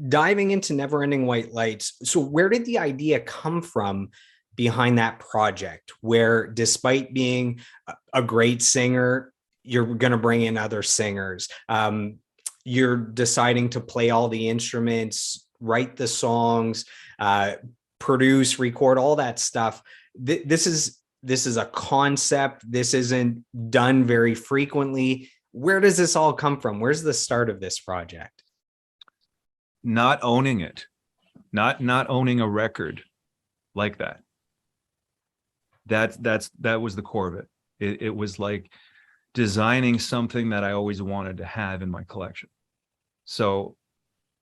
diving into Neverending White Lights, so where did the idea come from behind that project? Where, despite being a great singer, you're going to bring in other singers. You're deciding to play all the instruments, write the songs, uh, produce, record, all that stuff. This is a concept. This isn't done very frequently. Where does this all come from? Where's the start of this project? Not owning it, not owning a record like that. That was the core of it. It was like designing something that I always wanted to have in my collection. So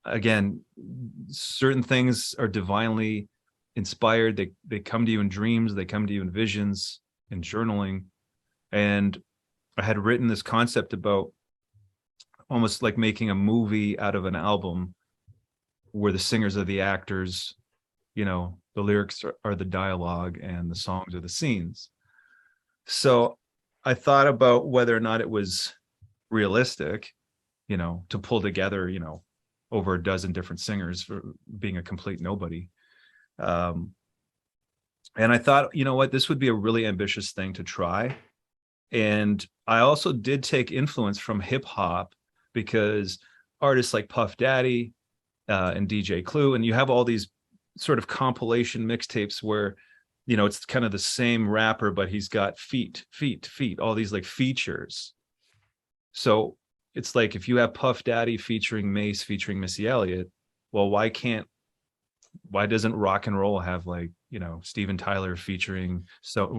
again, certain things are divinely inspired. They come to you in dreams, they come to you in visions, in journaling. And I had written this concept about almost like making a movie out of an album where the singers are the actors, the lyrics are the dialogue and the songs are the scenes. So I thought about whether or not it was realistic, to pull together, over a dozen different singers for being a complete nobody. And I thought, what, this would be a really ambitious thing to try. And I also did take influence from hip hop, because artists like Puff Daddy and DJ Clue, and you have all these sort of compilation mixtapes where, it's kind of the same rapper, but he's got feet, all these like features. So it's like, if you have Puff Daddy featuring Mace, featuring Missy Elliott, well, why doesn't rock and roll have, like, Steven Tyler featuring,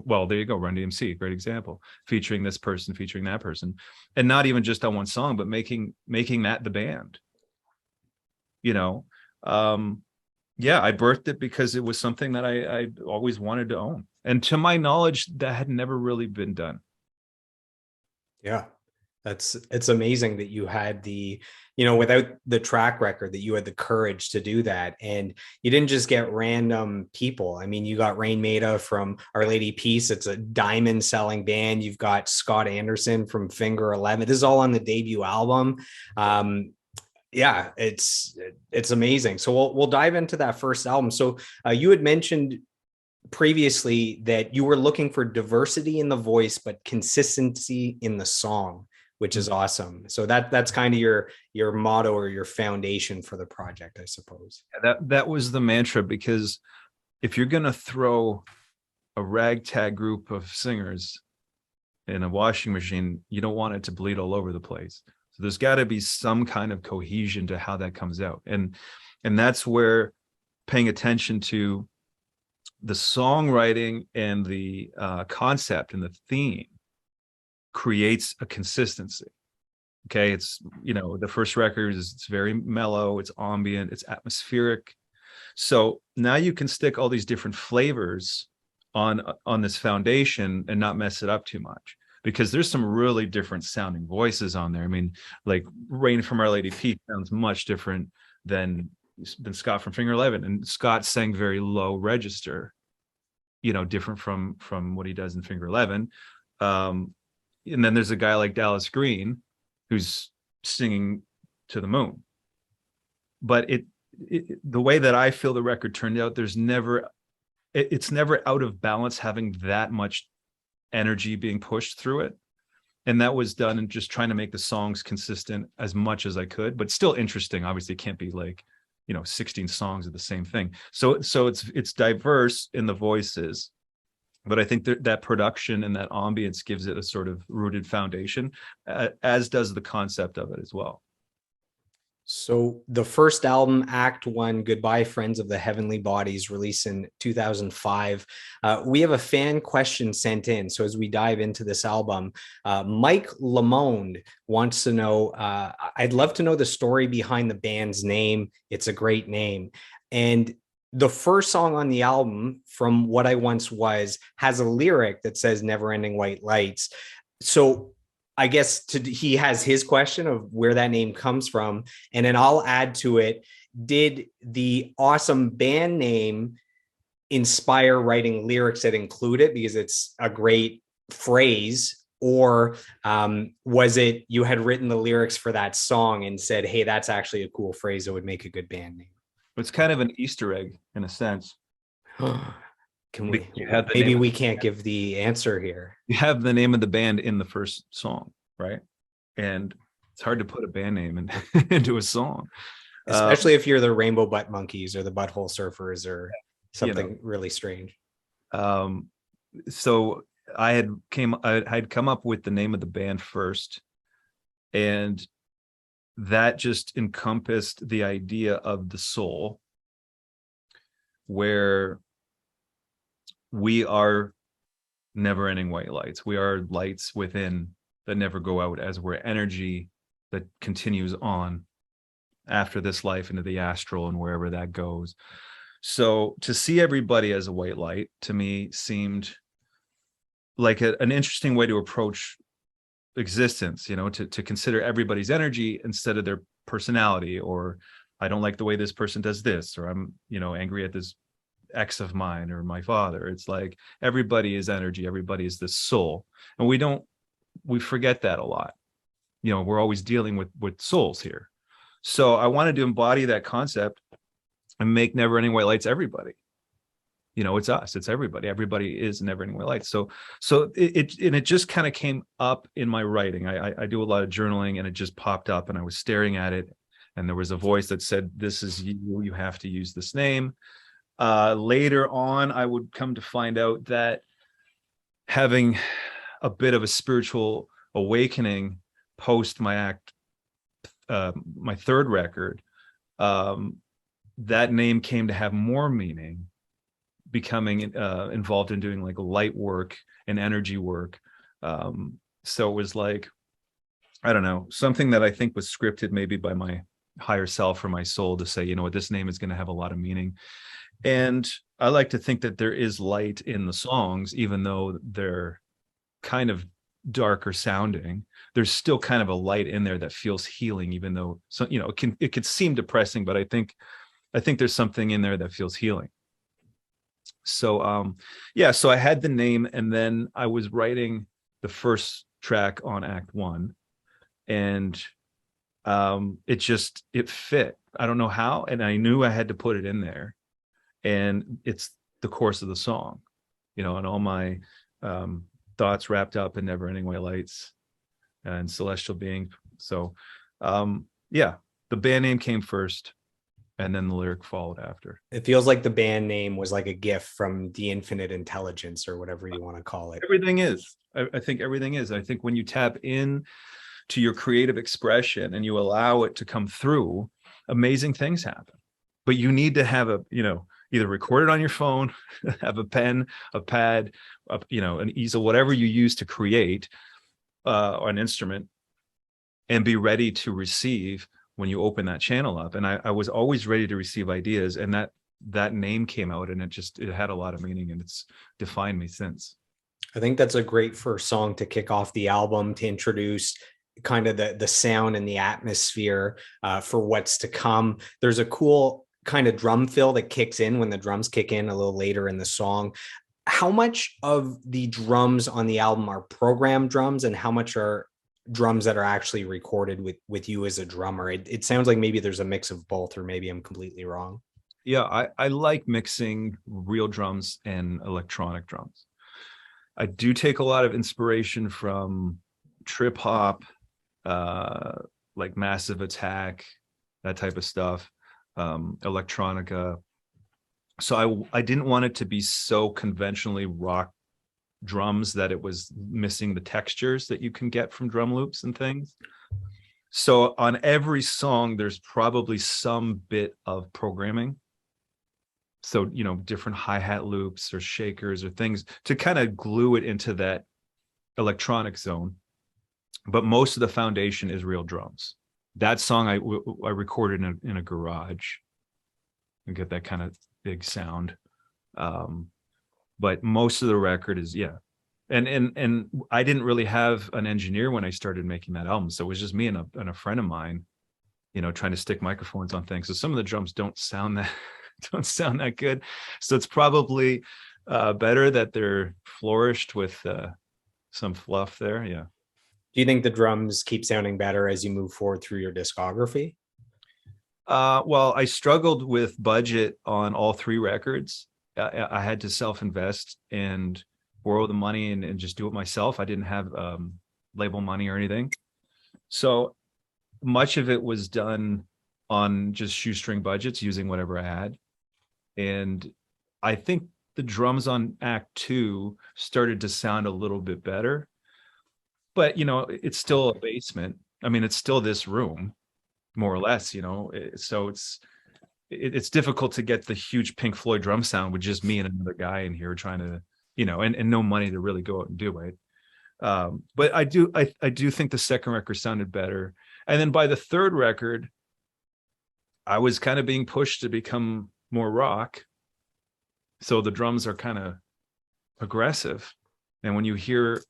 well, there you go, Run DMC, great example, featuring this person, featuring that person, and not even just on one song, but making that the band. Yeah, I birthed it because it was something that I always wanted to own. And to my knowledge, that had never really been done. Yeah, it's amazing that you had without the track record, that you had the courage to do that. And you didn't just get random people. I mean, you got Raine Maida from Our Lady Peace. It's a diamond selling band. You've got Scott Anderson from Finger 11. This is all on the debut album. Yeah, it's amazing. So we'll dive into that first album. So you had mentioned previously that you were looking for diversity in the voice, but consistency in the song, which is awesome. So that's kind of your motto or your foundation for the project, I suppose. That was the mantra, because if you're going to throw a ragtag group of singers in a washing machine, you don't want it to bleed all over the place. So there's got to be some kind of cohesion to how that comes out. And that's where paying attention to the songwriting and the concept and the theme creates a consistency. Okay, it's, the first record it's very mellow, it's ambient, it's atmospheric. So now you can stick all these different flavors on this foundation and not mess it up too much, because there's some really different sounding voices on there. I mean, like Raine from Our Lady Peace sounds much different than Scott from Finger 11, and Scott sang very low register, different from what he does in Finger 11. And then there's a guy like Dallas Green who's singing to the moon. But the way that I feel the record turned out, it's never out of balance having that much energy being pushed through it. And that was done in just trying to make the songs consistent as much as I could, but still interesting. Obviously it can't be like, 16 songs of the same thing. So it's diverse in the voices, but I think that production and that ambience gives it a sort of rooted foundation, as does the concept of it as well. So the first album, Act One, Goodbye Friends of the Heavenly Bodies, released in 2005. We have a fan question sent in. So as we dive into this album, Mike Lamonde wants to know, I'd love to know the story behind the band's name. It's a great name. And the first song on the album, From What I Once Was, has a lyric that says Neverending White Lights. So I guess he has his question of where that name comes from. And then I'll add to it, did the awesome band name inspire writing lyrics that include it? Because it's a great phrase or was it you had written the lyrics for that song and said, hey, that's actually a cool phrase that would make a good band name? It's kind of an Easter egg in a sense. Can we, You have the maybe name of, we can't give the answer here. you have the name of the band in the first song, right? And it's hard to put a band name into a song. Especially if you're the Rainbow Butt Monkeys or the Butthole Surfers or something really strange. So I had come up with the name of the band first, and that just encompassed the idea of the soul, where we are never-ending white lights. We are lights within that never go out, as we're energy that continues on after this life into the astral and wherever that goes. So to see everybody as a white light, to me, seemed like an interesting way to approach existence, to consider everybody's energy instead of their personality, or I don't like the way this person does this, or I'm, angry at this ex of mine or my father. It's like everybody is energy, everybody is the soul. And we forget that a lot. We're always dealing with souls here. So I wanted to embody that concept and make Neverending White Lights everybody. It's us, it's everybody. Everybody is Neverending White Lights. So it just kind of came up in my writing. I do a lot of journaling, and it just popped up, and I was staring at it, and there was a voice that said, this is you have to use this name. Later on, I would come to find out that having a bit of a spiritual awakening post my third record, that name came to have more meaning, becoming involved in doing like light work and energy work. So it was like, I don't know, something that I think was scripted maybe by my higher self or my soul to say, what, this name is going to have a lot of meaning. And I like to think that there is light in the songs, even though they're kind of darker sounding. There's still kind of a light in there that feels healing, even though it could seem depressing, but I think there's something in there that feels healing. So so I had the name, and then I was writing the first track on Act 1, and it fit. I don't know how, and I knew I had to put it in there. And it's the course of the song, and all my thoughts wrapped up in Neverending White Lights and Celestial Being. So the band name came first, and then the lyric followed after. It feels like the band name was like a gift from the infinite intelligence, or whatever you want to call it. Everything is. I think everything is. I think when you tap in to your creative expression and you allow it to come through, amazing things happen. But you need to have either record it on your phone, have a pen, a pad, an easel, whatever you use to create an instrument, and be ready to receive when you open that channel up. And I was always ready to receive ideas, and that name came out, and it had a lot of meaning, and it's defined me since. I think that's a great first song to kick off the album, to introduce kind of the sound and the atmosphere for what's to come. There's a cool kind of drum fill that kicks in when the drums kick in a little later in the song. How much of the drums on the album are programmed drums, and how much are drums that are actually recorded with you as a drummer? It sounds like maybe there's a mix of both, or maybe I'm completely wrong. Yeah, I like mixing real drums and electronic drums. I do take a lot of inspiration from trip hop, like Massive Attack, that type of stuff, electronica. So I didn't want it to be so conventionally rock drums that it was missing the textures that you can get from drum loops and things. So on every song, there's probably some bit of programming. So, different hi-hat loops or shakers or things to kind of glue it into that electronic zone. But most of the foundation is real drums. That song I recorded in a garage and get that kind of big sound. But most of the record is, and I didn't really have an engineer when I started making that album, so it was just me and a friend of mine, trying to stick microphones on things. So some of the drums don't sound that good. So it's probably better that they're flourished with some fluff there. Yeah. Do you think the drums keep sounding better as you move forward through your discography? Well, I struggled with budget on all three records. I had to self-invest and borrow the money and just do it myself. I didn't have label money or anything. So much of it was done on just shoestring budgets using whatever I had. And I think the drums on Act Two started to sound a little bit better. But, it's still a basement. I mean, it's still this room, more or less, so it's difficult to get the huge Pink Floyd drum sound with just me and another guy in here trying to, and no money to really go out and do it. But I do think the second record sounded better. And then by the third record, I was kind of being pushed to become more rock. So the drums are kind of aggressive. And when you hear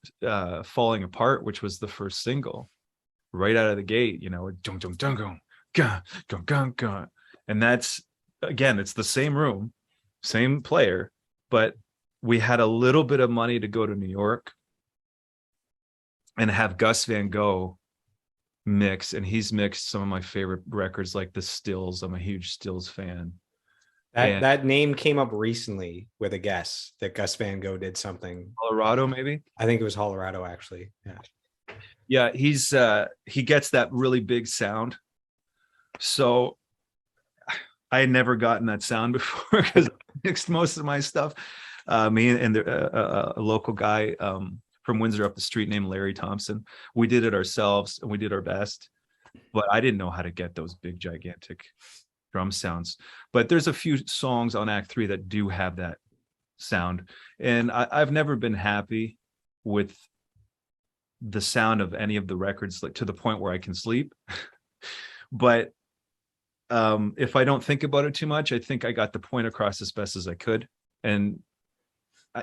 Falling Apart, which was the first single, right out of the gate, dun dun dun dun gun gun gun gun. And that's, again, it's the same room, same player, but we had a little bit of money to go to New York and have Gus Van Gogh mix, and he's mixed some of my favorite records like the Stills. I'm a huge Stills fan. That name came up recently with a guess that Gus Van Gogh did something. Colorado, maybe? I think it was Colorado, actually. Yeah. Yeah, he gets that really big sound. So I had never gotten that sound before because I mixed most of my stuff. Me and a local guy from Windsor up the street named Larry Thompson. We did it ourselves and we did our best, but I didn't know how to get those big, gigantic drum sounds. But there's a few songs on Act 3 that do have that sound. And I've never been happy with the sound of any of the records, like to the point where I can sleep. But if I don't think about it too much, I think I got the point across as best as I could. And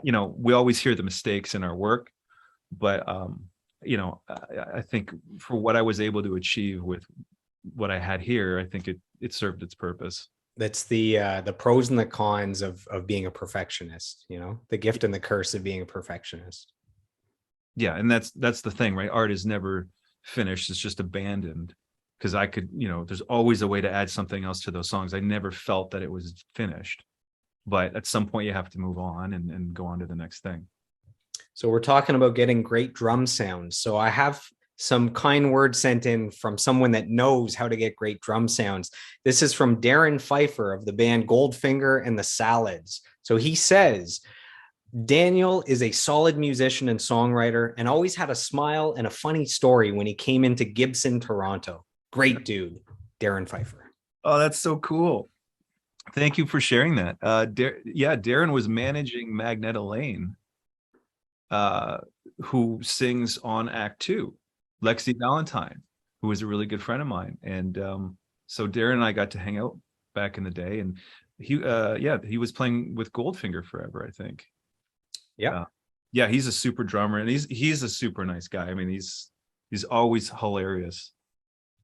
we always hear the mistakes in our work, but I think for what I was able to achieve with what I had here, I think it served its purpose. That's the pros and the cons of being a perfectionist, the gift and the curse of being a perfectionist. Yeah, and that's the thing, right? Art is never finished, it's just abandoned. Because I could, there's always a way to add something else to those songs. I never felt that it was finished, but at some point you have to move on and go on to the next thing. So we're talking about getting great drum sounds. So I have some kind words sent in from someone that knows how to get great drum sounds. This is from Darrin Pfeiffer of the band Goldfinger and the Salads. So he says, Daniel is a solid musician and songwriter and always had a smile and a funny story when he came into Gibson, Toronto. Great dude, Darrin Pfeiffer. Oh, that's so cool. Thank you for sharing that. Darrin was managing Magnet Elaine, who sings on Act 2, Lexi Valentine, who was a really good friend of mine. And so Darrin and I got to hang out back in the day. And he was playing with Goldfinger forever, I think. Yeah. Yeah, he's a super drummer, and he's a super nice guy. I mean, he's always hilarious.